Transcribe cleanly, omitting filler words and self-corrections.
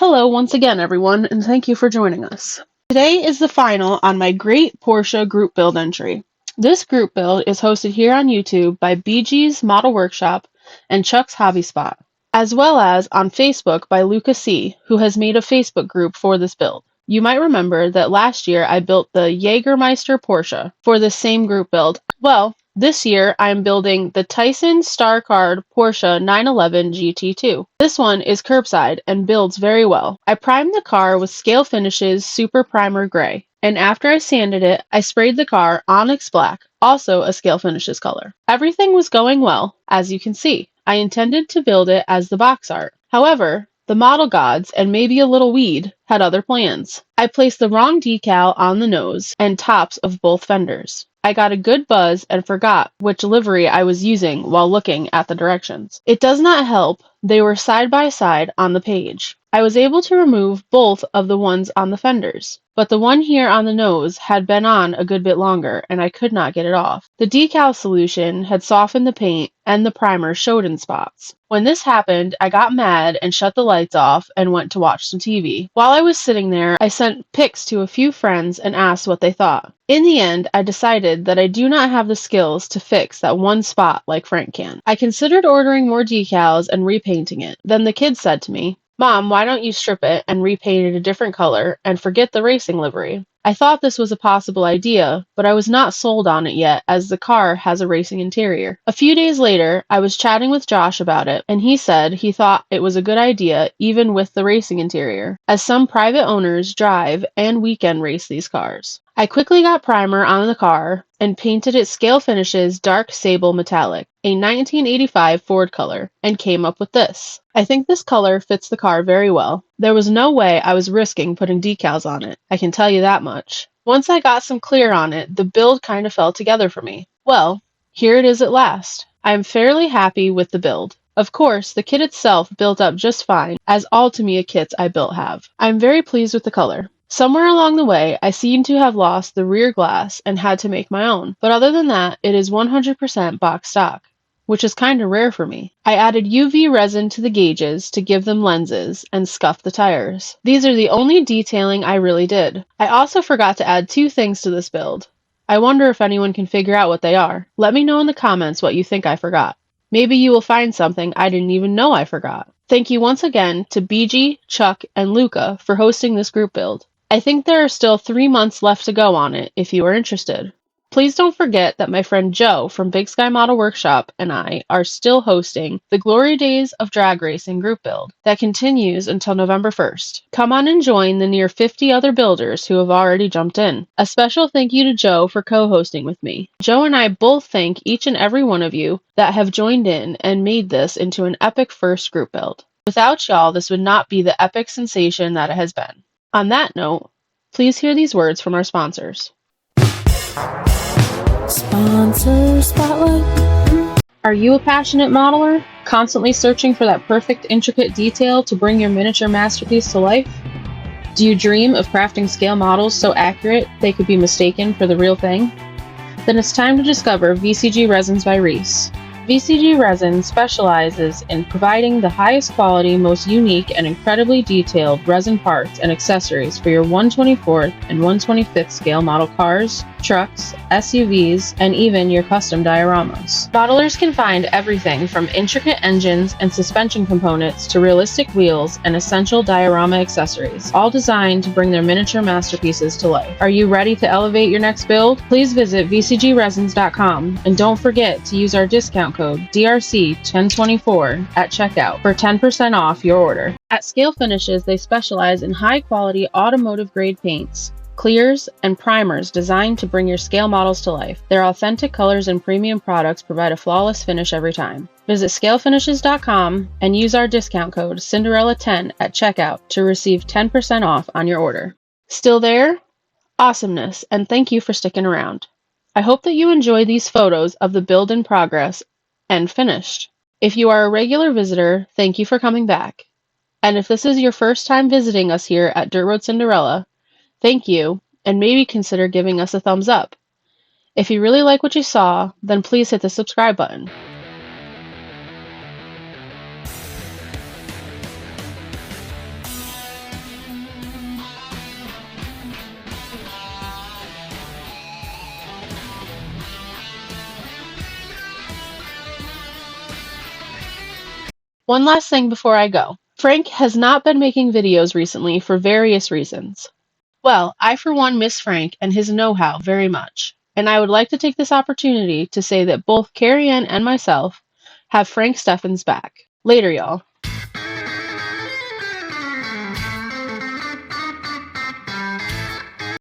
Hello once again, everyone, and thank you for joining us. Today is the final on my great Porsche group build entry. This group build is hosted here on YouTube by BG's Model Workshop and Chuck's Hobby Spot, as well as on Facebook by Luca C., who has made a Facebook group for this build. You might remember that last year I built the Jägermeister Porsche for this same group build. Well, this year I am building the Tyson Star Card Porsche 911 GT2. This one is curbside and builds very well. I primed the car with Scale Finishes Super Primer Gray, and after I sanded it, I sprayed the car Onyx Black, also a Scale Finishes color. Everything was going well, as you can see. I intended to build it as the box art. However, the model gods, and maybe a little weed, had other plans. I placed the wrong decal on the nose and tops of both fenders. I got a good buzz and forgot which livery I was using while looking at the directions. It does not help, they were side by side on the page. I was able to remove both of the ones on the fenders, but the one here on the nose had been on a good bit longer and I could not get it off. The decal solution had softened the paint and the primer showed in spots. When this happened, I got mad and shut the lights off and went to watch some TV. While I was sitting there, I sent pics to a few friends and asked what they thought. In the end, I decided that I do not have the skills to fix that one spot like Frank can. I considered ordering more decals and repainting it. Then the kids said to me, "Mom, why don't you strip it and repaint it a different color and forget the racing livery?" I thought this was a possible idea, but I was not sold on it yet as the car has a racing interior. A few days later, I was chatting with Josh about it, and he said he thought it was a good idea even with the racing interior, as some private owners drive and weekend race these cars. I quickly got primer on the car and painted it Scale Finishes Dark Sable Metallic, a 1985 Ford color, and came up with this. I think this color fits the car very well. There was no way I was risking putting decals on it, I can tell you that much. Once I got some clear on it, the build kind of fell together for me. Well, here it is at last. I am fairly happy with the build. Of course, the kit itself built up just fine, as all Tamiya kits I built have. I am very pleased with the color. Somewhere along the way, I seem to have lost the rear glass and had to make my own, but other than that, it is 100% box stock, which is kinda rare for me. I added UV resin to the gauges to give them lenses and scuffed the tires. These are the only detailing I really did. I also forgot to add two things to this build. I wonder if anyone can figure out what they are. Let me know in the comments what you think I forgot. Maybe you will find something I didn't even know I forgot. Thank you once again to BG, Chuck, and Luca for hosting this group build. I think there are still 3 months left to go on it if you are interested. Please don't forget that my friend Joe from Big Sky Model Workshop and I are still hosting the Glory Days of Drag Racing group build that continues until November 1st. Come on and join the near 50 other builders who have already jumped in. A special thank you to Joe for co-hosting with me. Joe and I both thank each and every one of you that have joined in and made this into an epic first group build. Without y'all, this would not be the epic sensation that it has been. On that note, please hear these words from our sponsors. Sponsor Spotlight. Are you a passionate modeler, constantly searching for that perfect intricate detail to bring your miniature masterpiece to life? Do you dream of crafting scale models so accurate they could be mistaken for the real thing? Then it's time to discover VCG Resins by Reese. VCG Resin specializes in providing the highest quality, most unique, and incredibly detailed resin parts and accessories for your 1/24th and 1/25th scale model cars, trucks, SUVs, and even your custom dioramas. Modelers can find everything from intricate engines and suspension components to realistic wheels and essential diorama accessories, all designed to bring their miniature masterpieces to life. Are you ready to elevate your next build? Please visit vcgresins.com and don't forget to use our discount code DRC1024 at checkout for 10% off your order. At Scale Finishes, they specialize in high-quality automotive-grade paints, clears, and primers designed to bring your scale models to life. Their authentic colors and premium products provide a flawless finish every time. Visit scalefinishes.com and use our discount code Cinderella10 at checkout to receive 10% off on your order. Still there? Awesomeness, and thank you for sticking around. I hope that you enjoy these photos of the build in progress and finished. If you are a regular visitor, thank you for coming back. And if this is your first time visiting us here at Dirt Road Cinderella, thank you, and maybe consider giving us a thumbs up. If you really like what you saw, then please hit the subscribe button. One last thing before I go. Frank has not been making videos recently for various reasons. Well, I for one miss Frank and his know-how very much, and I would like to take this opportunity to say that both Carrie Ann and myself have Frank Steffens back. Later, y'all.